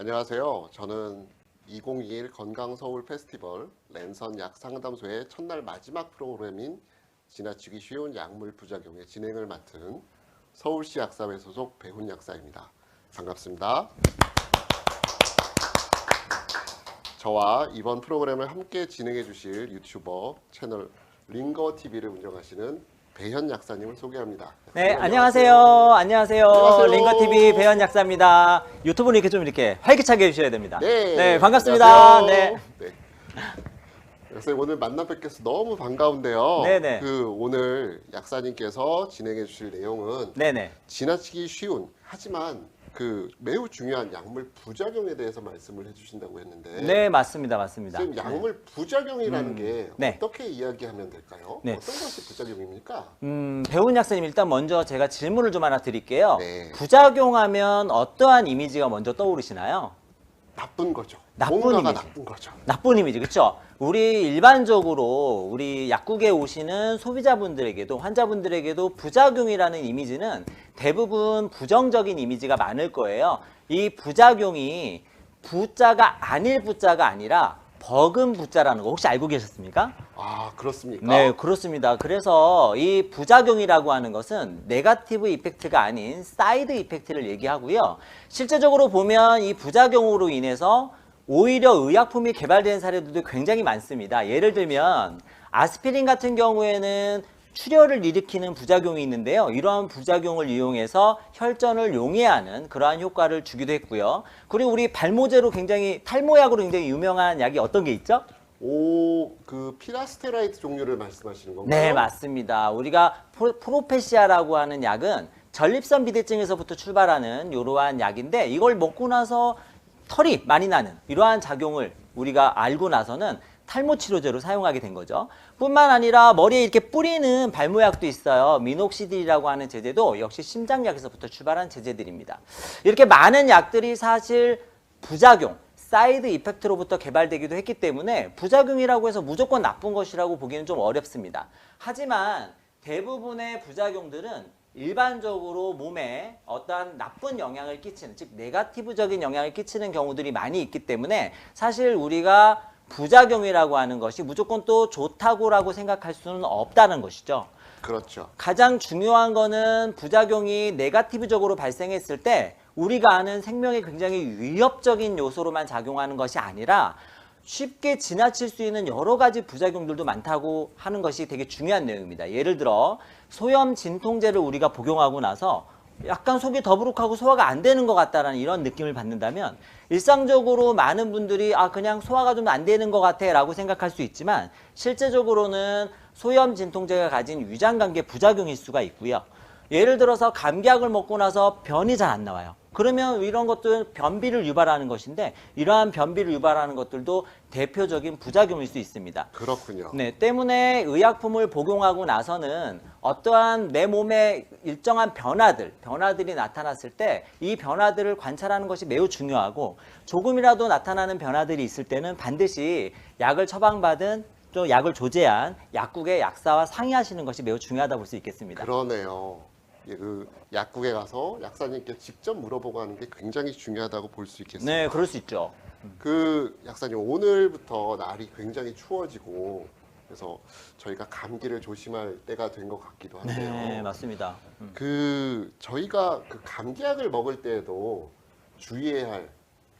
안녕하세요. 저는 2021 건강서울 페스티벌 랜선 약상담소의 첫날 마지막 프로그램인 지나치기 쉬운 약물 부작용의 진행을 맡은 서울시 약사회 소속 배훈 약사입니다. 반갑습니다. 저와 이번 프로그램을 함께 진행해 주실 유튜버 채널 링거TV를 운영하시는 배현 약사님을 소개합니다. 네, 안녕하세요. 안녕하세요. 링거TV 배현 약사입니다. 유튜브는 이렇게 좀 이렇게 활기차게 해주셔야 됩니다. 네, 반갑습니다. 안녕하세요. 네. 선생님 오늘 만나 뵙겠어 너무 반가운데요. 네네. 오늘 약사님께서 진행해 주실 내용은 네네. 지나치기 쉬운 하지만 매우 중요한 약물 부작용에 대해서 말씀을 해주신다고 했는데 네, 맞습니다. 지금 약물 부작용이라는 게 네. 어떻게 이야기하면 될까요? 네. 어떤 것이 부작용입니까? 배훈 약사님 일단 먼저 제가 질문을 좀 하나 드릴게요. 네. 부작용하면 어떠한 이미지가 먼저 떠오르시나요? 나쁜 거죠. 나쁜 뭔가가 이미지. 나쁜 거죠. 나쁜 이미지, 그렇죠? 우리 일반적으로 우리 약국에 오시는 소비자분들에게도 환자분들에게도 부작용이라는 이미지는 대부분 부정적인 이미지가 많을 거예요. 이 부작용이 부자가 아닐 부자가 아니라 버금 부자라는 거 혹시 알고 계셨습니까? 아, 그렇습니까? 네, 그렇습니다. 그래서 이 부작용이라고 하는 것은 네거티브 이펙트가 아닌 사이드 이펙트를 얘기하고요. 실제적으로 보면 이 부작용으로 인해서 오히려 의약품이 개발된 사례들도 굉장히 많습니다. 예를 들면 아스피린 같은 경우에는 출혈을 일으키는 부작용이 있는데요. 이러한 부작용을 이용해서 혈전을 용해하는 그러한 효과를 주기도 했고요. 그리고 우리 발모제로 굉장히 탈모약으로 굉장히 유명한 약이 어떤 게 있죠? 피라스테라이드 종류를 말씀하시는 건가요? 네, 맞습니다. 우리가 프로페시아라고 하는 약은 전립선 비대증에서부터 출발하는 이러한 약인데 이걸 먹고 나서 털이 많이 나는 이러한 작용을 우리가 알고 나서는 탈모 치료제로 사용하게 된 거죠. 뿐만 아니라 머리에 이렇게 뿌리는 발모약도 있어요. 미녹시딜이라고 하는 제제도 역시 심장약에서부터 출발한 제제들입니다. 이렇게 많은 약들이 사실 부작용, 사이드 이펙트로부터 개발되기도 했기 때문에 부작용이라고 해서 무조건 나쁜 것이라고 보기는 좀 어렵습니다. 하지만 대부분의 부작용들은 일반적으로 몸에 어떠한 나쁜 영향을 끼치는, 즉 네거티브적인 영향을 끼치는 경우들이 많이 있기 때문에 사실 우리가 부작용이라고 하는 것이 무조건 또 좋다고라고 생각할 수는 없다는 것이죠. 그렇죠. 가장 중요한 거는 부작용이 네거티브적으로 발생했을 때 우리가 아는 생명에 굉장히 위협적인 요소로만 작용하는 것이 아니라 쉽게 지나칠 수 있는 여러 가지 부작용들도 많다고 하는 것이 되게 중요한 내용입니다. 예를 들어 소염 진통제를 우리가 복용하고 나서 약간 속이 더부룩하고 소화가 안 되는 것 같다라는 이런 느낌을 받는다면 일상적으로 많은 분들이 그냥 소화가 좀 안 되는 것 같아 라고 생각할 수 있지만 실제적으로는 소염 진통제가 가진 위장관계 부작용일 수가 있고요. 예를 들어서 감기약을 먹고 나서 변이 잘 안 나와요. 그러면 이런 것들 변비를 유발하는 것인데 이러한 변비를 유발하는 것들도 대표적인 부작용일 수 있습니다. 그렇군요. 네, 때문에 의약품을 복용하고 나서는 어떠한 내 몸에 일정한 변화들이 나타났을 때 이 변화들을 관찰하는 것이 매우 중요하고 조금이라도 나타나는 변화들이 있을 때는 반드시 약을 처방받은 또 약을 조제한 약국의 약사와 상의하시는 것이 매우 중요하다 볼 수 있겠습니다. 그러네요. 약국에 가서 약사님께 직접 물어보고 하는 게 굉장히 중요하다고 볼 수 있겠습니다. 네, 그럴 수 있죠. 약사님 오늘부터 날이 굉장히 추워지고 그래서 저희가 감기를 조심할 때가 된 것 같기도 한데요. 네, 맞습니다. 저희가 감기약을 먹을 때에도 주의해야 할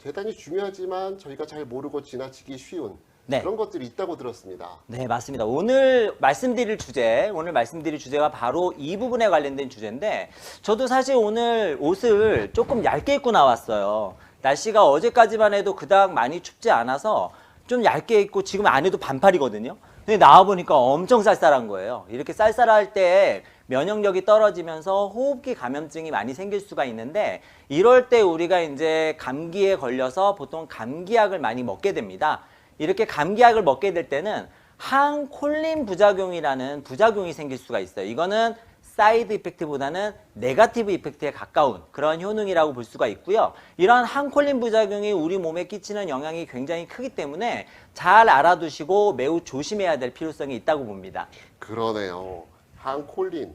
대단히 중요하지만 저희가 잘 모르고 지나치기 쉬운 네. 그런 것들이 있다고 들었습니다. 네, 맞습니다. 오늘 말씀드릴 주제가 바로 이 부분에 관련된 주제인데 저도 사실 오늘 옷을 조금 얇게 입고 나왔어요. 날씨가 어제까지만 해도 그닥 많이 춥지 않아서 좀 얇게 입고 지금 안에도 반팔이거든요. 근데 나와보니까 엄청 쌀쌀한 거예요. 이렇게 쌀쌀할 때 면역력이 떨어지면서 호흡기 감염증이 많이 생길 수가 있는데 이럴 때 우리가 이제 감기에 걸려서 보통 감기약을 많이 먹게 됩니다. 이렇게 감기약을 먹게 될 때는 항콜린 부작용이라는 부작용이 생길 수가 있어요. 이거는 사이드 이펙트보다는 네거티브 이펙트에 가까운 그런 효능이라고 볼 수가 있고요. 이러한 항콜린 부작용이 우리 몸에 끼치는 영향이 굉장히 크기 때문에 잘 알아두시고 매우 조심해야 될 필요성이 있다고 봅니다. 그러네요. 항콜린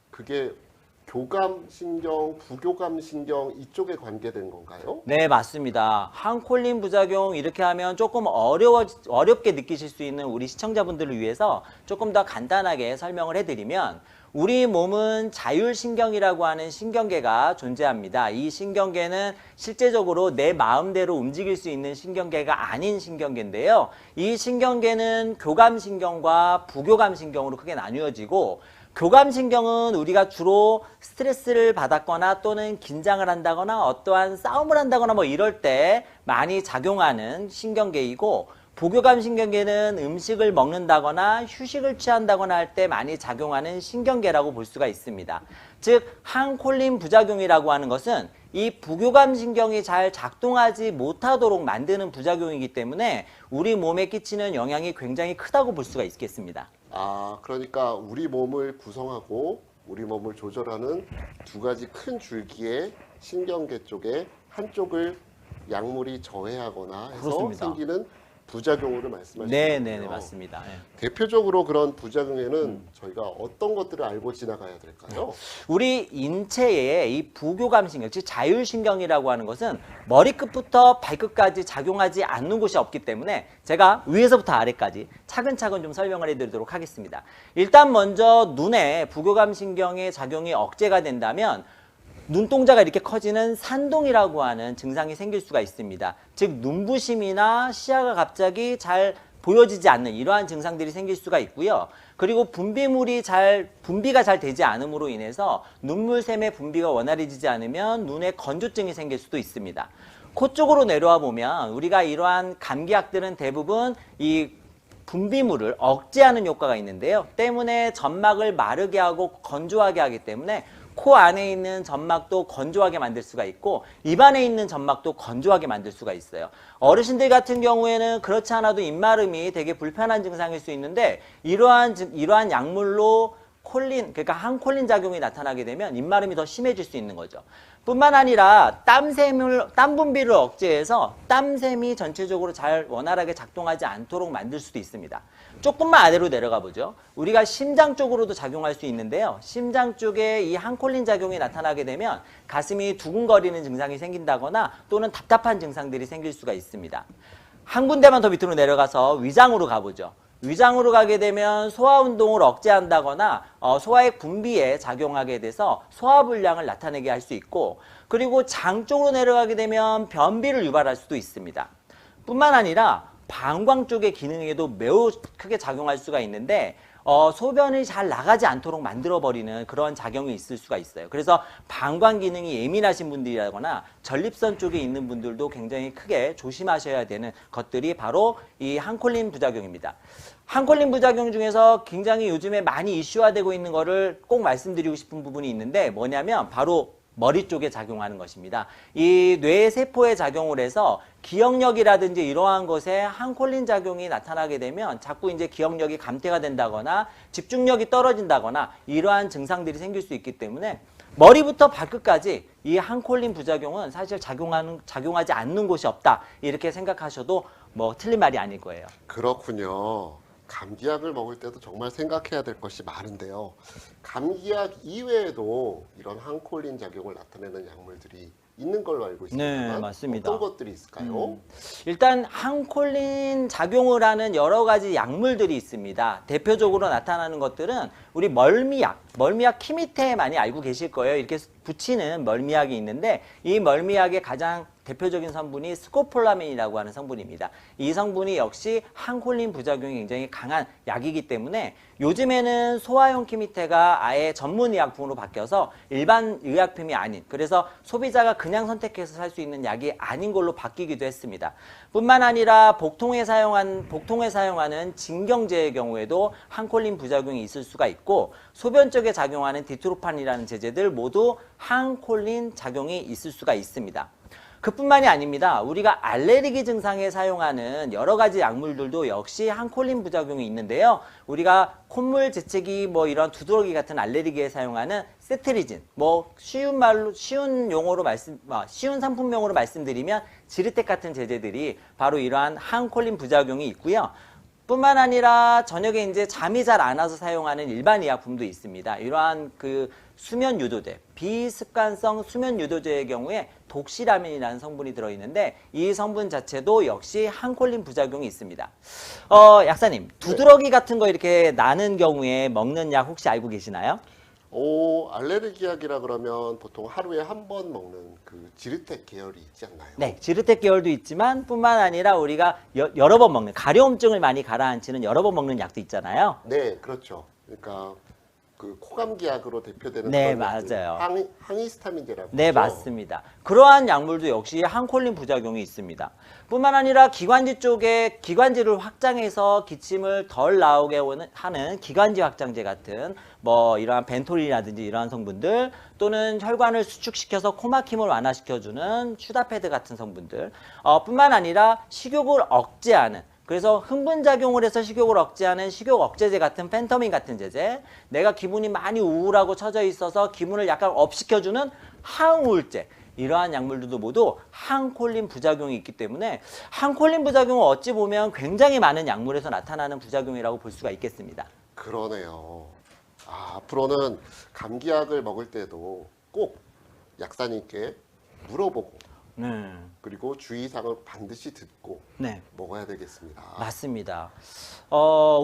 그게 교감신경, 부교감신경 이쪽에 관계된 건가요? 네, 맞습니다. 항콜린 부작용 이렇게 하면 조금 어렵게 느끼실 수 있는 우리 시청자분들을 위해서 조금 더 간단하게 설명을 해드리면 우리 몸은 자율신경이라고 하는 신경계가 존재합니다. 이 신경계는 실제적으로 내 마음대로 움직일 수 있는 신경계가 아닌 신경계인데요. 이 신경계는 교감신경과 부교감신경으로 크게 나뉘어지고 교감신경은 우리가 주로 스트레스를 받았거나 또는 긴장을 한다거나 어떠한 싸움을 한다거나 뭐 이럴 때 많이 작용하는 신경계이고 부교감신경계는 음식을 먹는다거나 휴식을 취한다거나 할 때 많이 작용하는 신경계라고 볼 수가 있습니다. 즉 항콜린 부작용이라고 하는 것은 이 부교감신경이 잘 작동하지 못하도록 만드는 부작용이기 때문에 우리 몸에 끼치는 영향이 굉장히 크다고 볼 수가 있겠습니다. 그러니까 우리 몸을 구성하고 우리 몸을 조절하는 두 가지 큰 줄기의 신경계 쪽에 한쪽을 약물이 저해하거나 해서 그렇습니다. 생기는 부작용으로 말씀하시는 네네네, 거군요. 맞습니다. 네. 대표적으로 그런 부작용에는 저희가 어떤 것들을 알고 지나가야 될까요? 우리 인체의 이 부교감신경, 즉 자율신경이라고 하는 것은 머리끝부터 발끝까지 작용하지 않는 곳이 없기 때문에 제가 위에서부터 아래까지 차근차근 좀 설명을 해드리도록 하겠습니다. 일단 먼저 눈에 부교감신경의 작용이 억제가 된다면 눈동자가 이렇게 커지는 산동이라고 하는 증상이 생길 수가 있습니다. 즉 눈부심이나 시야가 갑자기 잘 보여지지 않는 이러한 증상들이 생길 수가 있고요. 그리고 분비가 잘 되지 않음으로 인해서 눈물샘의 분비가 원활해지지 않으면 눈에 건조증이 생길 수도 있습니다. 코 쪽으로 내려와 보면 우리가 이러한 감기약들은 대부분 이 분비물을 억제하는 효과가 있는데요. 때문에 점막을 마르게 하고 건조하게 하기 때문에 코 안에 있는 점막도 건조하게 만들 수가 있고 입 안에 있는 점막도 건조하게 만들 수가 있어요. 어르신들 같은 경우에는 그렇지 않아도 입마름이 되게 불편한 증상일 수 있는데 이러한 약물로 그러니까 항콜린 작용이 나타나게 되면 입마름이 더 심해질 수 있는 거죠. 뿐만 아니라 땀 분비를 억제해서 땀샘이 전체적으로 잘 원활하게 작동하지 않도록 만들 수도 있습니다. 조금만 아래로 내려가 보죠. 우리가 심장 쪽으로도 작용할 수 있는데요. 심장 쪽에 이 항콜린 작용이 나타나게 되면 가슴이 두근거리는 증상이 생긴다거나 또는 답답한 증상들이 생길 수가 있습니다. 한 군데만 더 밑으로 내려가서 위장으로 가보죠. 위장으로 가게 되면 소화운동을 억제한다거나 소화액 분비에 작용하게 돼서 소화불량을 나타내게 할 수 있고 그리고 장 쪽으로 내려가게 되면 변비를 유발할 수도 있습니다. 뿐만 아니라 방광 쪽의 기능에도 매우 크게 작용할 수가 있는데 소변이 잘 나가지 않도록 만들어버리는 그런 작용이 있을 수가 있어요. 그래서 방광 기능이 예민하신 분들이라거나 전립선 쪽에 있는 분들도 굉장히 크게 조심하셔야 되는 것들이 바로 이 항콜린 부작용입니다. 항콜린 부작용 중에서 굉장히 요즘에 많이 이슈화되고 있는 거를 꼭 말씀드리고 싶은 부분이 있는데 뭐냐면 바로 머리 쪽에 작용하는 것입니다. 이 뇌세포에 작용을 해서 기억력이라든지 이러한 것에 항콜린 작용이 나타나게 되면 자꾸 이제 기억력이 감퇴가 된다거나 집중력이 떨어진다거나 이러한 증상들이 생길 수 있기 때문에 머리부터 발끝까지 이 항콜린 부작용은 사실 작용하지 않는 곳이 없다. 이렇게 생각하셔도 뭐 틀린 말이 아닐 거예요. 그렇군요. 감기약을 먹을 때도 정말 생각해야 될 것이 많은데요. 감기약 이외에도 이런 항콜린 작용을 나타내는 약물들이 있는 걸로 알고 있습니다. 네, 맞습니다. 어떤 것들이 있을까요? 일단 항콜린 작용을 하는 여러 가지 약물들이 있습니다. 대표적으로 나타나는 것들은 우리 멀미약 키 밑에 많이 알고 계실 거예요. 이렇게 붙이는 멀미약이 있는데 이 멀미약의 가장 대표적인 성분이 스코폴라민이라고 하는 성분입니다. 이 성분이 역시 항콜린 부작용이 굉장히 강한 약이기 때문에 요즘에는 소화용 키미테가 아예 전문의약품으로 바뀌어서 일반 의약품이 아닌 그래서 소비자가 그냥 선택해서 살 수 있는 약이 아닌 걸로 바뀌기도 했습니다. 뿐만 아니라 복통에 사용하는 진경제의 경우에도 항콜린 부작용이 있을 수가 있고 소변 쪽에 작용하는 디트로판이라는 제제들 모두 항콜린 작용이 있을 수가 있습니다. 그뿐만이 아닙니다. 우리가 알레르기 증상에 사용하는 여러 가지 약물들도 역시 항콜린 부작용이 있는데요. 우리가 콧물, 재채기, 뭐 이런 두드러기 같은 알레르기에 사용하는 세트리진, 뭐 쉬운 상품명으로 말씀드리면 지르텍 같은 제제들이 바로 이러한 항콜린 부작용이 있고요. 뿐만 아니라 저녁에 이제 잠이 잘 안 와서 사용하는 일반 의약품도 있습니다. 이러한 그 수면 유도제, 비습관성 수면 유도제의 경우에 독시라민이라는 성분이 들어있는데 이 성분 자체도 역시 항콜린 부작용이 있습니다. 약사님, 두드러기 같은 거 이렇게 나는 경우에 먹는 약 혹시 알고 계시나요? 알레르기약이라 그러면 보통 하루에 한 번 먹는 그 지르텍 계열이 있지 않나요? 네, 지르텍 계열도 있지만 뿐만 아니라 우리가 여러 번 먹는 가려움증을 많이 가라앉히는 여러 번 먹는 약도 있잖아요. 네, 그렇죠. 그러니까 그 코감기약으로 대표되는 네, 그런 약들, 맞아요. 항히스타민제라고 네, 하죠. 맞습니다. 그러한 약물도 역시 항콜린 부작용이 있습니다. 뿐만 아니라 기관지 쪽에 기관지를 확장해서 기침을 덜 나오게 하는 기관지 확장제 같은 뭐 이러한 벤토린이라든지 이러한 성분들 또는 혈관을 수축시켜서 코막힘을 완화시켜주는 슈다패드 같은 성분들 뿐만 아니라 식욕을 억제하는 그래서 흥분작용을 해서 식욕을 억제하는 식욕 억제제 같은 펜터민 같은 제제, 내가 기분이 많이 우울하고 처져 있어서 기분을 약간 업시켜주는 항우울제, 이러한 약물들도 모두 항콜린 부작용이 있기 때문에 항콜린 부작용은 어찌 보면 굉장히 많은 약물에서 나타나는 부작용이라고 볼 수가 있겠습니다. 그러네요. 앞으로는 감기약을 먹을 때도 꼭 약사님께 물어보고 네. 그리고 주의사항을 반드시 듣고 네. 먹어야 되겠습니다. 맞습니다.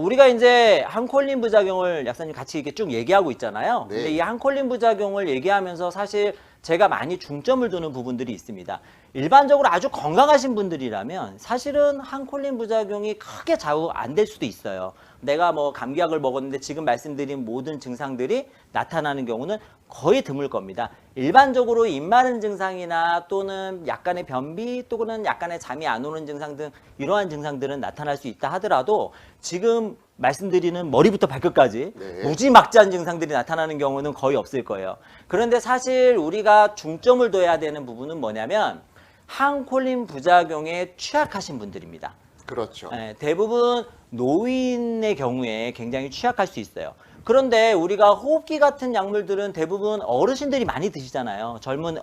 우리가 이제 항콜린 부작용을 약사님 같이 이렇게 쭉 얘기하고 있잖아요. 네. 근데 이 항콜린 부작용을 얘기하면서 사실 제가 많이 중점을 두는 부분들이 있습니다. 일반적으로 아주 건강하신 분들이라면 사실은 항콜린 부작용이 크게 좌우 안 될 수도 있어요. 내가 뭐 감기약을 먹었는데 지금 말씀드린 모든 증상들이 나타나는 경우는 거의 드물 겁니다. 일반적으로 입 마른 증상이나 또는 약간의 변비 또는 약간의 잠이 안 오는 증상 등 이러한 증상들은 나타날 수 있다 하더라도 지금 말씀드리는 머리부터 발끝까지 네. 무지막지한 증상들이 나타나는 경우는 거의 없을 거예요. 그런데 사실 우리가 중점을 둬야 되는 부분은 뭐냐면 항콜린 부작용에 취약하신 분들입니다. 그렇죠. 대부분 노인의 경우에 굉장히 취약할 수 있어요. 그런데 우리가 호흡기 같은 약물들은 대부분 어르신들이 많이 드시잖아요. 젊은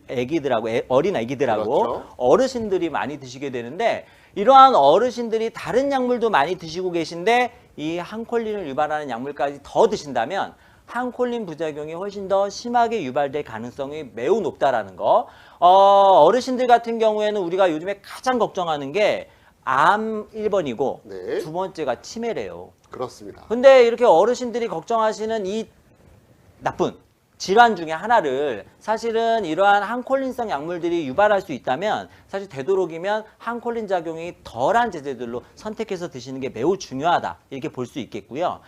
애기들하고 어린 애기들하고 그렇죠. 어르신들이 많이 드시게 되는데 이러한 어르신들이 다른 약물도 많이 드시고 계신데 이 항콜린을 유발하는 약물까지 더 드신다면 항콜린 부작용이 훨씬 더 심하게 유발될 가능성이 매우 높다라는 거. 어르신들 같은 경우에는 우리가 요즘에 가장 걱정하는 게 암 1번이고 네. 두 번째가 치매래요. 그렇습니다. 근데 이렇게 어르신들이 걱정하시는 이 나쁜 질환 중에 하나를 사실은 이러한 항콜린성 약물들이 유발할 수 있다면 사실 되도록이면 항콜린 작용이 덜한 제제들로 선택해서 드시는 게 매우 중요하다 이렇게 볼 수 있겠고요.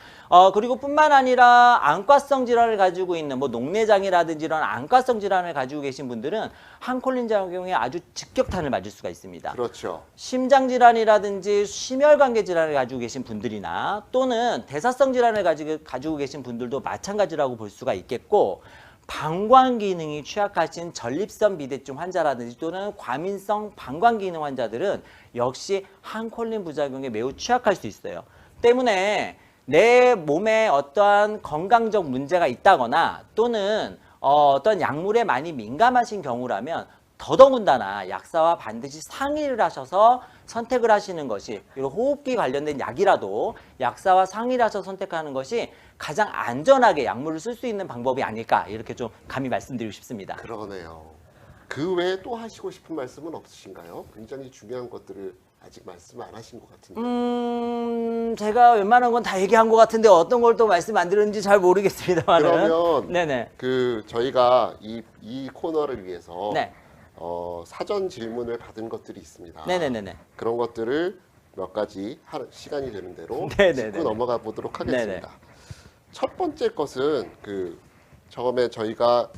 그리고 뿐만 아니라 안과성 질환을 가지고 있는 뭐 녹내장이라든지 이런 안과성 질환을 가지고 계신 분들은 항콜린 작용에 아주 직격탄을 맞을 수가 있습니다. 그렇죠. 심장질환이라든지 심혈관계 질환을 가지고 계신 분들이나 또는 대사성 질환을 가지고 계신 분들도 마찬가지라고 볼 수가 있겠고 방광 기능이 취약하신 전립선 비대증 환자라든지 또는 과민성 방광 기능 환자들은 역시 항콜린 부작용에 매우 취약할 수 있어요. 때문에 내 몸에 어떠한 건강적 문제가 있다거나 또는 어떤 약물에 많이 민감하신 경우라면 더더군다나 약사와 반드시 상의를 하셔서 선택을 하시는 것이 이런 호흡기 관련된 약이라도 약사와 상의를 하셔서 선택하는 것이 가장 안전하게 약물을 쓸 수 있는 방법이 아닐까 이렇게 좀 감히 말씀드리고 싶습니다. 그러네요. 그 외에 또 하시고 싶은 말씀은 없으신가요? 굉장히 중요한 것들을 아직 말씀 안 하신 것 같은데. 제가 웬만한 건 다 얘기한 것 같은데 어떤 걸 또 말씀 안 드렸는지 잘 모르겠습니다만은. 그러면 네네. 저희가 이 코너를 위해서 네. 사전 질문을 받은 것들이 있습니다. 네네네네. 그런 것들을 몇 가지 시간이 되는 대로 네네네네. 짚고 넘어가 보도록 하겠습니다. 네네. 첫 번째 것은 처음에 저희가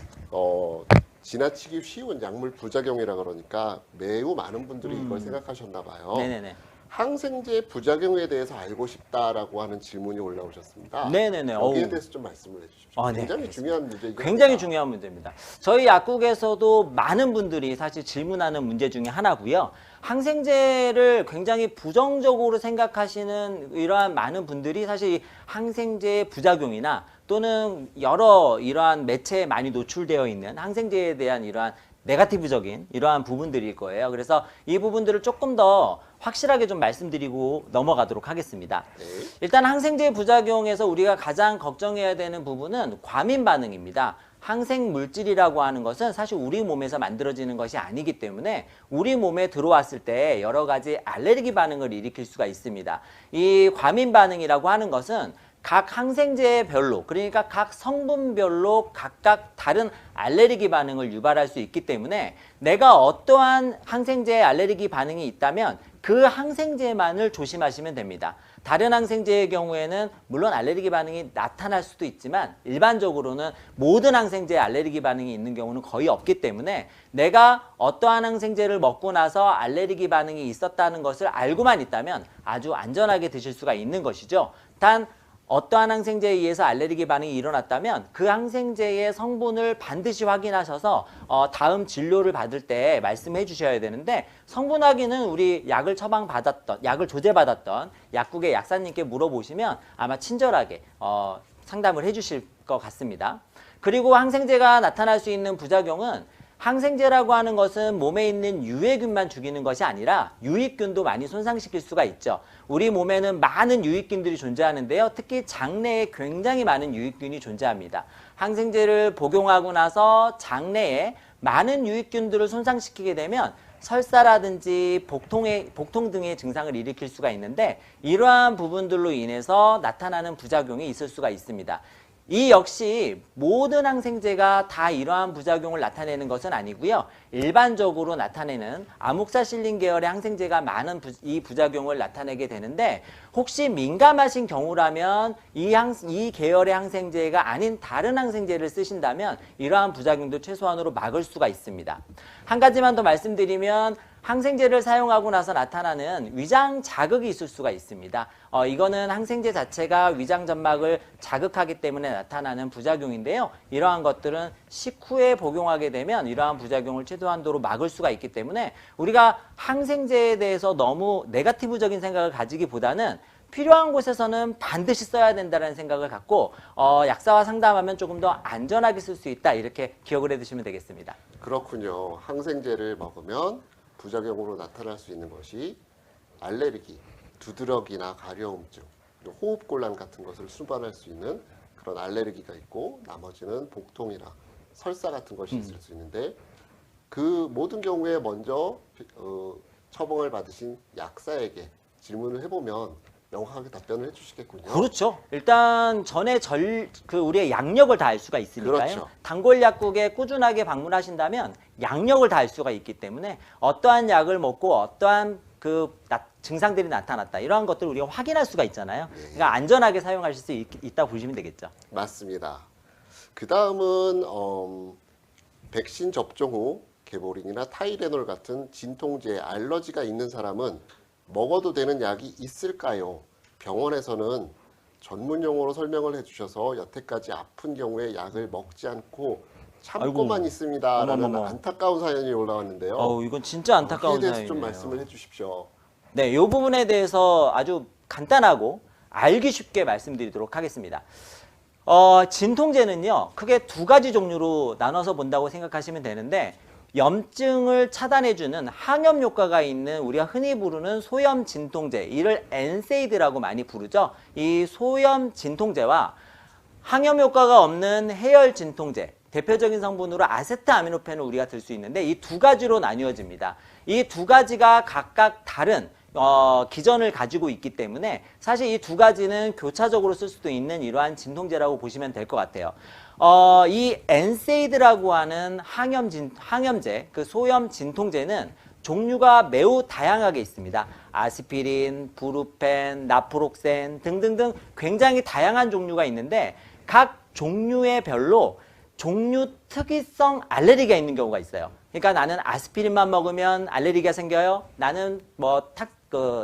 지나치기 쉬운 약물 부작용이라 그러니까 매우 많은 분들이 이걸 생각하셨나 봐요. 네네네. 항생제 부작용에 대해서 알고 싶다라고 하는 질문이 올라오셨습니다. 네네네. 여기에 어우. 대해서 좀 말씀을 해주십시오. 네, 굉장히 알겠습니다. 중요한 문제이긴 굉장히 합니다. 중요한 문제입니다. 저희 약국에서도 많은 분들이 사실 질문하는 문제 중에 하나고요. 항생제를 굉장히 부정적으로 생각하시는 이러한 많은 분들이 사실 항생제의 부작용이나 또는 여러 이러한 매체에 많이 노출되어 있는 항생제에 대한 이러한 네거티브적인 이러한 부분들일 거예요. 그래서 이 부분들을 조금 더 확실하게 좀 말씀드리고 넘어가도록 하겠습니다. 네. 일단 항생제 부작용에서 우리가 가장 걱정해야 되는 부분은 과민 반응입니다. 항생 물질이라고 하는 것은 사실 우리 몸에서 만들어지는 것이 아니기 때문에 우리 몸에 들어왔을 때 여러 가지 알레르기 반응을 일으킬 수가 있습니다. 이 과민 반응이라고 하는 것은 각 항생제별로, 그러니까 각 성분별로 각각 다른 알레르기 반응을 유발할 수 있기 때문에 내가 어떠한 항생제에 알레르기 반응이 있다면 그 항생제만을 조심하시면 됩니다. 다른 항생제의 경우에는 물론 알레르기 반응이 나타날 수도 있지만 일반적으로는 모든 항생제에 알레르기 반응이 있는 경우는 거의 없기 때문에 내가 어떠한 항생제를 먹고 나서 알레르기 반응이 있었다는 것을 알고만 있다면 아주 안전하게 드실 수가 있는 것이죠. 단 어떠한 항생제에 의해서 알레르기 반응이 일어났다면 그 항생제의 성분을 반드시 확인하셔서 다음 진료를 받을 때 말씀해 주셔야 되는데, 성분 확인은 우리 약을 처방받았던, 약을 조제받았던 약국의 약사님께 물어보시면 아마 친절하게 상담을 해 주실 것 같습니다. 그리고 항생제가 나타날 수 있는 부작용은, 항생제라고 하는 것은 몸에 있는 유해균만 죽이는 것이 아니라 유익균도 많이 손상시킬 수가 있죠. 우리 몸에는 많은 유익균들이 존재하는데요. 특히 장내에 굉장히 많은 유익균이 존재합니다. 항생제를 복용하고 나서 장내에 많은 유익균들을 손상시키게 되면 설사라든지 복통 등의 증상을 일으킬 수가 있는데, 이러한 부분들로 인해서 나타나는 부작용이 있을 수가 있습니다. 이 역시 모든 항생제가 다 이러한 부작용을 나타내는 것은 아니고요. 일반적으로 나타내는 아목사실린 계열의 항생제가 많은 이 부작용을 나타내게 되는데, 혹시 민감하신 경우라면 이 계열의 항생제가 아닌 다른 항생제를 쓰신다면 이러한 부작용도 최소한으로 막을 수가 있습니다. 한 가지만 더 말씀드리면, 항생제를 사용하고 나서 나타나는 위장 자극이 있을 수가 있습니다. 이거는 항생제 자체가 위장 점막을 자극하기 때문에 나타나는 부작용인데요. 이러한 것들은 식후에 복용하게 되면 이러한 부작용을 최소한도로 막을 수가 있기 때문에 우리가 항생제에 대해서 너무 네거티브적인 생각을 가지기보다는 필요한 곳에서는 반드시 써야 된다는 생각을 갖고 약사와 상담하면 조금 더 안전하게 쓸 수 있다, 이렇게 기억을 해두시면 되겠습니다. 그렇군요. 항생제를 먹으면 부작용으로 나타날 수 있는 것이 알레르기, 두드러기나 가려움증, 호흡곤란 같은 것을 수반할 수 있는 그런 알레르기가 있고, 나머지는 복통이나 설사 같은 것이 있을 수 있는데, 그 모든 경우에 먼저 처방을 받으신 약사에게 질문을 해보면 명확하게 답변을 해주시겠군요. 그렇죠. 일단 전에 우리의 양력을 다 알 수가 있으니까요. 그렇죠. 단골 약국에 꾸준하게 방문하신다면 양력을 다 알 수가 있기 때문에 어떠한 약을 먹고 어떠한 증상들이 나타났다, 이러한 것들을 우리가 확인할 수가 있잖아요. 그러니까 안전하게 사용하실 수 있다고 보시면 되겠죠. 맞습니다. 그 다음은 백신 접종 후 개보린이나 타이레놀 같은 진통제에 알러지가 있는 사람은 먹어도 되는 약이 있을까요? 병원에서는 전문 용어로 설명을 해주셔서 여태까지 아픈 경우에 약을 먹지 않고 참고만 아이고. 있습니다라는 어머머머. 안타까운 사연이 올라왔는데요. 이건 진짜 안타까운 여기에 대해서 사연이네요. 좀 말씀을 해주십시오. 네, 이 부분에 대해서 아주 간단하고 알기 쉽게 말씀드리도록 하겠습니다. 진통제는요, 크게 두 가지 종류로 나눠서 본다고 생각하시면 되는데, 염증을 차단해주는 항염 효과가 있는 우리가 흔히 부르는 소염 진통제, 이를 엔세이드라고 많이 부르죠. 이 소염 진통제와 항염 효과가 없는 해열 진통제, 대표적인 성분으로 아세트아미노펜을 우리가 들 수 있는데, 이 두 가지로 나뉘어집니다. 이 두 가지가 각각 다른 기전을 가지고 있기 때문에 사실 이 두 가지는 교차적으로 쓸 수도 있는 이러한 진통제라고 보시면 될 것 같아요. 이 엔세이드라고 하는 항염제, 그 소염 진통제는 종류가 매우 다양하게 있습니다. 아스피린, 부르펜, 나프록센 등등등 굉장히 다양한 종류가 있는데, 각 종류의 별로 종류 특이성 알레르기가 있는 경우가 있어요. 그러니까 나는 아스피린만 먹으면 알레르기가 생겨요. 나는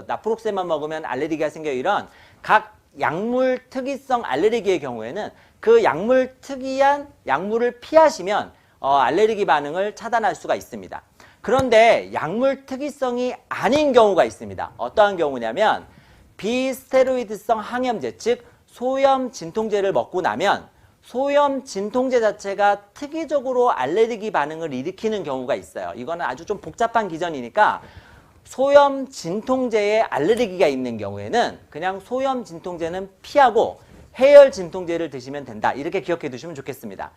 나프록센만 먹으면 알레르기가 생겨요. 이런 각 약물 특이성 알레르기의 경우에는 그 약물 특이한 약물을 피하시면 알레르기 반응을 차단할 수가 있습니다. 그런데 약물 특이성이 아닌 경우가 있습니다. 어떠한 경우냐면 비스테로이드성 항염제, 즉 소염 진통제를 먹고 나면 소염 진통제 자체가 특이적으로 알레르기 반응을 일으키는 경우가 있어요. 이거는 아주 좀 복잡한 기전이니까 소염 진통제에 알레르기가 있는 경우에는 그냥 소염 진통제는 피하고 해열 진통제를 드시면 된다. 이렇게 기억해 두시면 좋겠습니다.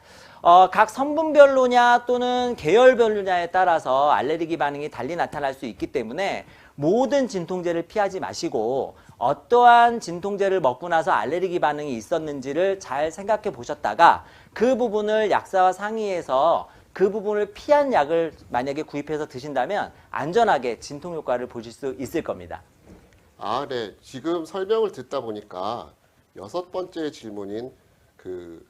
각 성분별로냐 또는 계열별로냐에 따라서 알레르기 반응이 달리 나타날 수 있기 때문에 모든 진통제를 피하지 마시고 어떠한 진통제를 먹고 나서 알레르기 반응이 있었는지를 잘 생각해 보셨다가 그 부분을 약사와 상의해서 그 부분을 피한 약을 만약에 구입해서 드신다면 안전하게 진통 효과를 보실 수 있을 겁니다. 아, 네. 지금 설명을 듣다 보니까 6번째 질문인 그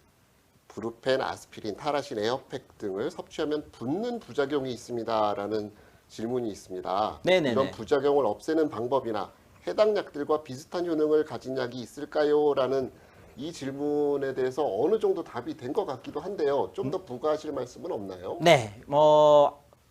브루펜, 아스피린, 타라신, 에어팩 등을 섭취하면 붓는 부작용이 있습니다라는 질문이 있습니다. 네네네. 이런 부작용을 없애는 방법이나 해당 약들과 비슷한 효능을 가진 약이 있을까요? 라는 이 질문에 대해서 어느 정도 답이 된 것 같기도 한데요. 좀 더 부과하실 말씀은 없나요? 네,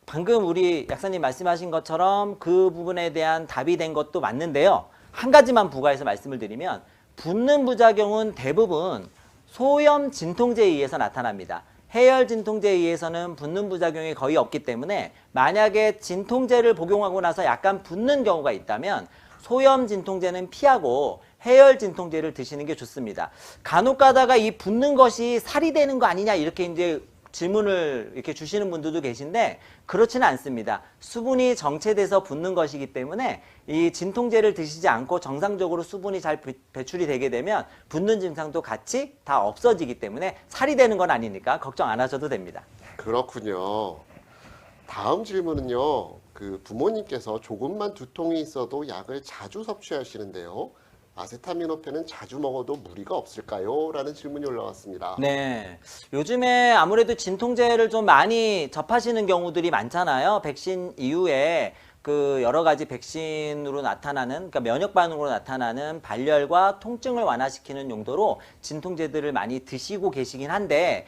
방금 우리 약사님 말씀하신 것처럼 그 부분에 대한 답이 된 것도 맞는데요. 한 가지만 부과해서 말씀을 드리면 붓는 부작용은 대부분 소염 진통제에 의해서 나타납니다. 해열 진통제에 의해서는 붓는 부작용이 거의 없기 때문에 만약에 진통제를 복용하고 나서 약간 붓는 경우가 있다면 소염 진통제는 피하고 해열 진통제를 드시는 게 좋습니다. 간혹 가다가 이 붓는 것이 살이 되는 거 아니냐 이렇게 이제 질문을 이렇게 주시는 분들도 계신데 그렇지는 않습니다. 수분이 정체돼서 붓는 것이기 때문에 이 진통제를 드시지 않고 정상적으로 수분이 잘 배출이 되게 되면 붓는 증상도 같이 다 없어지기 때문에 살이 되는 건 아니니까 걱정 안 하셔도 됩니다. 그렇군요. 다음 질문은요. 그 부모님께서 조금만 두통이 있어도 약을 자주 섭취하시는데요. 아세타미노펜은 자주 먹어도 무리가 없을까요? 라는 질문이 올라왔습니다. 네. 요즘에 아무래도 진통제를 좀 많이 접하시는 경우들이 많잖아요. 백신 이후에 그 여러 가지 백신으로 나타나는, 그러니까 면역 반응으로 나타나는 발열과 통증을 완화시키는 용도로 진통제들을 많이 드시고 계시긴 한데,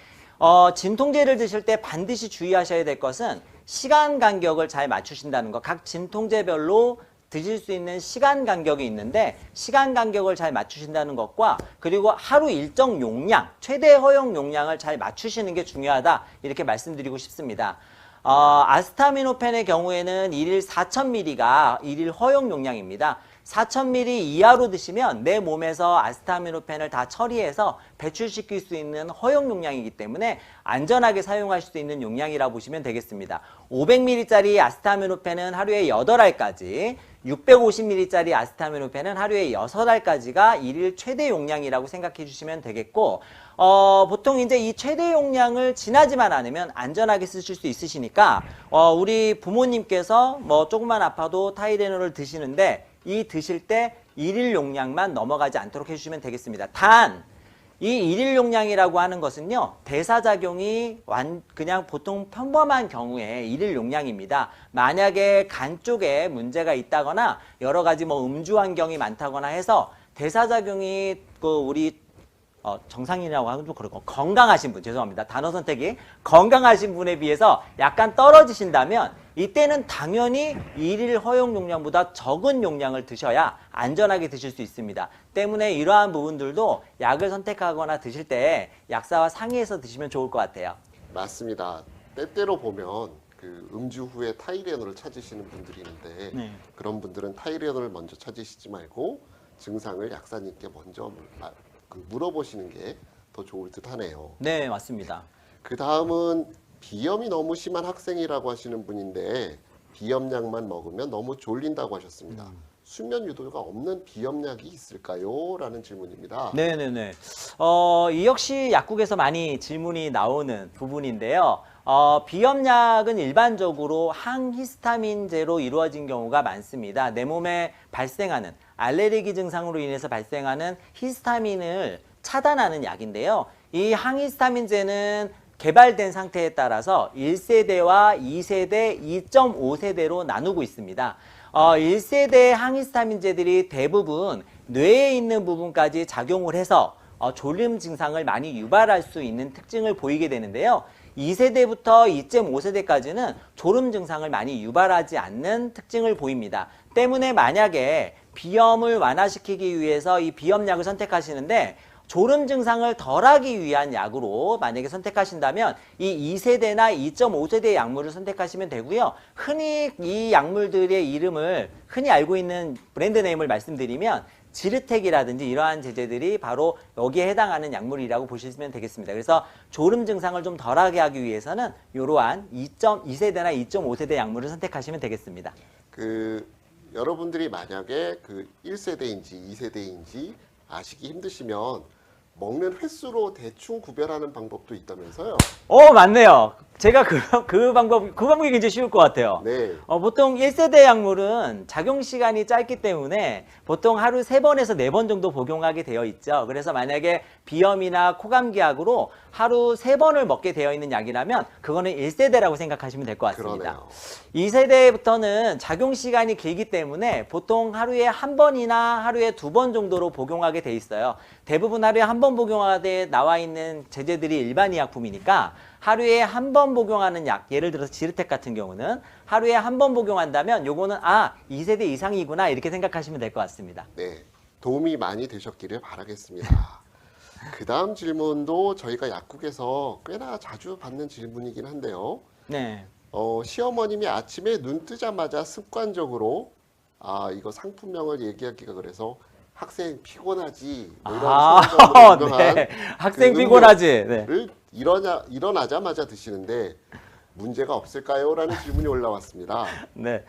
진통제를 드실 때 반드시 주의하셔야 될 것은 시간 간격을 잘 맞추신다는 것. 각 진통제별로 드실 수 있는 시간 간격이 있는데 시간 간격을 잘 맞추신다는 것과 그리고 하루 일정 용량, 최대 허용 용량을 잘 맞추시는 게 중요하다 이렇게 말씀드리고 싶습니다. 아스타미노펜의 경우에는 일일 4,000ml가 일일 허용 용량입니다. 4,000ml 이하로 드시면 내 몸에서 아스타미노펜을 다 처리해서 배출시킬 수 있는 허용 용량이기 때문에 안전하게 사용할 수 있는 용량이라고 보시면 되겠습니다. 500ml짜리 아스타미노펜은 하루에 8알까지, 650ml짜리 아스타미노펜은 하루에 6알까지가 일일 최대 용량이라고 생각해 주시면 되겠고, 보통 이제 이 최대 용량을 지나지만 않으면 안전하게 쓰실 수 있으시니까, 우리 부모님께서 뭐 조금만 아파도 타이레놀을 드시는데, 이 드실 때 일일 용량만 넘어가지 않도록 해주시면 되겠습니다. 단, 이 일일 용량이라고 하는 것은요, 대사작용이 그냥 보통 평범한 경우에 일일 용량입니다. 만약에 간 쪽에 문제가 있다거나 여러 가지 뭐 음주 환경이 많다거나 해서 대사작용이 우리 정상이라고 하면 좀 그렇고 건강하신 분, 죄송합니다. 단어 선택이 건강하신 분에 비해서 약간 떨어지신다면 이때는 당연히 일일 허용 용량보다 적은 용량을 드셔야 안전하게 드실 수 있습니다. 때문에 이러한 부분들도 약을 선택하거나 드실 때 약사와 상의해서 드시면 좋을 것 같아요. 맞습니다. 때때로 보면 그 음주 후에 타이레놀을 찾으시는 분들이 있는데 네. 그런 분들은 타이레놀을 먼저 찾으시지 말고 증상을 약사님께 먼저 물어보시는 게 더 좋을 듯 하네요. 네, 맞습니다. 그 다음은 비염이 너무 심한 학생이라고 하시는 분인데 비염약만 먹으면 너무 졸린다고 하셨습니다. 수면 유도가 없는 비염약이 있을까요? 라는 질문입니다. 네네네. 이 역시 약국에서 많이 질문이 나오는 부분인데요. 비염약은 일반적으로 항히스타민제로 이루어진 경우가 많습니다. 내 몸에 발생하는 알레르기 증상으로 인해서 발생하는 히스타민을 차단하는 약인데요. 이 항히스타민제는 개발된 상태에 따라서 1세대와 2세대, 2.5세대로 나누고 있습니다. 1세대 항히스타민제들이 대부분 뇌에 있는 부분까지 작용을 해서 졸림 증상을 많이 유발할 수 있는 특징을 보이게 되는데요. 2세대부터 2.5세대까지는 졸음 증상을 많이 유발하지 않는 특징을 보입니다. 때문에 만약에 비염을 완화시키기 위해서 이 비염약을 선택하시는데 졸음 증상을 덜하기 위한 약으로 만약에 선택하신다면 이 2세대나 2.5세대 약물을 선택하시면 되고요. 흔히 이 약물들의 이름을 흔히 알고 있는 브랜드 네임을 말씀드리면 지르텍이라든지 이러한 제제들이 바로 여기에 해당하는 약물이라고 보시면 되겠습니다. 그래서 졸음 증상을 좀 덜하게 하기 위해서는 이러한 2세대나 2.5세대 약물을 선택하시면 되겠습니다. 여러분들이 만약에 1세대인지 2세대인지 아시기 힘드시면 먹는 횟수로 대충 구별하는 방법도 있다면서요? 맞네요. 제가 그 방법이 굉장히 쉬울 것 같아요. 네. 보통 1세대 약물은 작용 시간이 짧기 때문에 보통 하루 3번에서 4번 정도 복용하게 되어 있죠. 그래서 만약에 비염이나 코감기약으로 하루 3번을 먹게 되어 있는 약이라면 그거는 1세대라고 생각하시면 될 것 같습니다. 그러네요. 2세대부터는 작용 시간이 길기 때문에 보통 하루에 한 번이나 하루에 2번 정도로 복용하게 돼 있어요. 대부분 하루에 한 번 복용하되 나와 있는 제제들이 일반 의약품이니까 하루에 한 번 복용하는 약, 예를 들어서 지르텍 같은 경우는 하루에 한 번 복용한다면 요거는 2세대 이상이구나 이렇게 생각하시면 될 것 같습니다. 네. 도움이 많이 되셨기를 바라겠습니다. 그 다음 질문도 저희가 약국에서 꽤나 자주 받는 질문이긴 한데요. 네. 시어머님이 아침에 눈 뜨자마자 습관적으로 이거 상품명을 얘기하기가 그래서 학생 피곤하지 뭐 이런 slogan으로 유명한 네. 학생 피곤하지. 네. 를 일어나자마자 드시는데 문제가 없을까요? 라는 질문이 올라왔습니다. 네.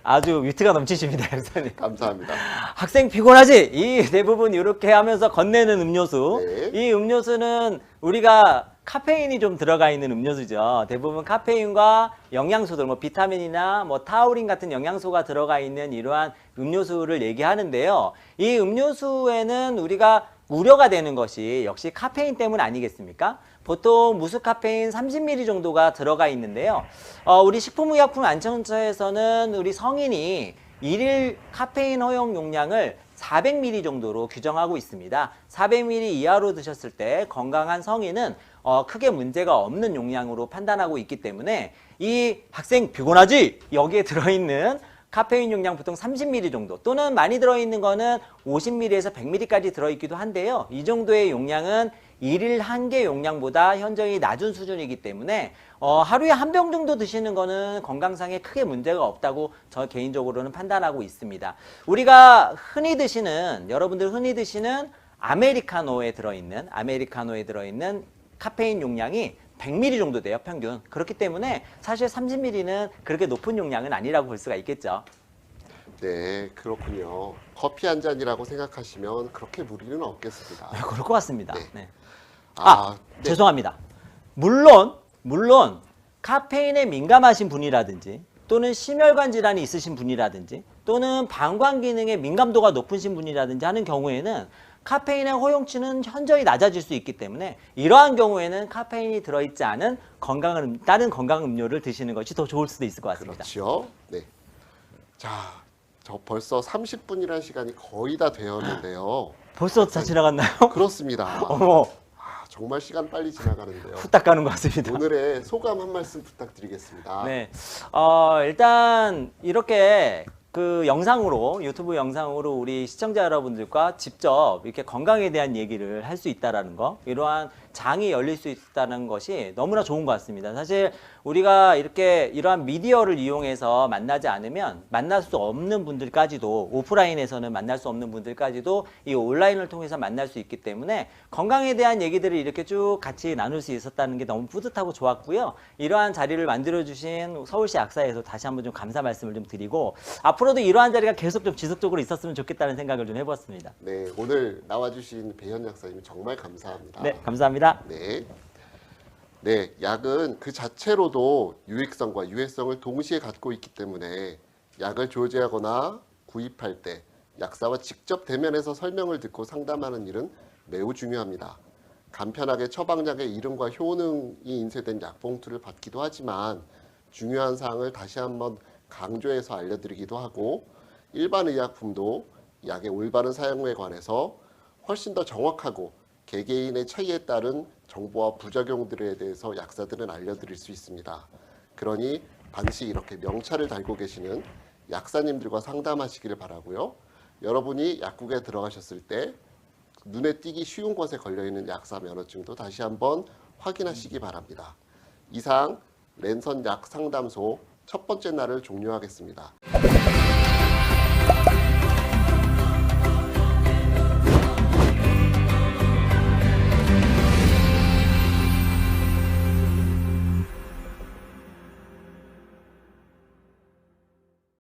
아주 위트가 넘치십니다, 형사님. 감사합니다. 학생 피곤하지? 이 대부분 이렇게 하면서 건네는 음료수. 네. 이 음료수는 우리가 카페인이 좀 들어가 있는 음료수죠. 대부분 카페인과 영양소들, 뭐 비타민이나 뭐 타우린 같은 영양소가 들어가 있는 이러한 음료수를 얘기하는데요. 이 음료수에는 우리가 우려가 되는 것이 역시 카페인 때문 아니겠습니까? 보통 무수카페인 30ml 정도가 들어가 있는데요. 우리 식품의약품안전처에서는 우리 성인이 일일 카페인 허용 용량을 400ml 정도로 규정하고 있습니다. 400ml 이하로 드셨을 때 건강한 성인은 크게 문제가 없는 용량으로 판단하고 있기 때문에 이 학생 피곤하지? 여기에 들어있는 카페인 용량 보통 30ml 정도 또는 많이 들어있는 거는 50ml에서 100ml까지 들어있기도 한데요. 이 정도의 용량은 일일 한 개 용량보다 현저히 낮은 수준이기 때문에 하루에 한 병 정도 드시는 거는 건강상에 크게 문제가 없다고 저 개인적으로는 판단하고 있습니다. 우리가 여러분들 흔히 드시는 아메리카노에 들어있는 카페인 용량이 100ml 정도 돼요, 평균. 그렇기 때문에 사실 30ml는 그렇게 높은 용량은 아니라고 볼 수가 있겠죠. 네, 그렇군요. 커피 한 잔이라고 생각하시면 그렇게 무리는 없겠습니다. 네, 그럴 것 같습니다. 네. 네. 네. 죄송합니다. 물론 카페인에 민감하신 분이라든지 또는 심혈관 질환이 있으신 분이라든지 또는 방광 기능에 민감도가 높으신 분이라든지 하는 경우에는 카페인의 허용치는 현저히 낮아질 수 있기 때문에 이러한 경우에는 카페인이 들어있지 않은 다른 건강 음료를 드시는 것이 더 좋을 수도 있을 것 같습니다. 그렇죠. 네. 자, 저 벌써 30분이라는 시간이 거의 다 되었는데요. 벌써 다 지나갔나요? 그렇습니다. 어머, 정말 시간 빨리 지나가는데요. 후딱 가는 것 같습니다. 오늘의 소감 한 말씀 부탁드리겠습니다. 네, 일단 이렇게 유튜브 영상으로 우리 시청자 여러분들과 직접 이렇게 건강에 대한 얘기를 할 수 있다라는 거, 이러한 장이 열릴 수 있다는 것이 너무나 좋은 것 같습니다. 사실 우리가 이러한 미디어를 이용해서 만나지 않으면 만날 수 없는 분들까지도, 오프라인에서는 만날 수 없는 분들까지도 이 온라인을 통해서 만날 수 있기 때문에 건강에 대한 얘기들을 이렇게 쭉 같이 나눌 수 있었다는 게 너무 뿌듯하고 좋았고요. 이러한 자리를 만들어주신 서울시 약사에서 다시 한번 좀 감사 말씀을 좀 드리고, 앞으로도 이러한 자리가 계속 좀 지속적으로 있었으면 좋겠다는 생각을 좀 해봤습니다. 네, 오늘 나와주신 배현 약사님 정말 감사합니다. 네, 감사합니다. 네. 네, 약은 그 자체로도 유익성과 유해성을 동시에 갖고 있기 때문에 약을 조제하거나 구입할 때 약사와 직접 대면해서 설명을 듣고 상담하는 일은 매우 중요합니다. 간편하게 처방약의 이름과 효능이 인쇄된 약봉투를 받기도 하지만 중요한 사항을 다시 한번 강조해서 알려드리기도 하고, 일반 의약품도 약의 올바른 사용에 관해서 훨씬 더 정확하고 개개인의 차이에 따른 정보와 부작용들에 대해서 약사들은 알려드릴 수 있습니다. 그러니 반드시 이렇게 명찰을 달고 계시는 약사님들과 상담하시기를 바라고요. 여러분이 약국에 들어가셨을 때 눈에 띄기 쉬운 곳에 걸려있는 약사 면허증도 다시 한번 확인하시기 바랍니다. 이상 랜선 약 상담소 첫 번째 날을 종료하겠습니다.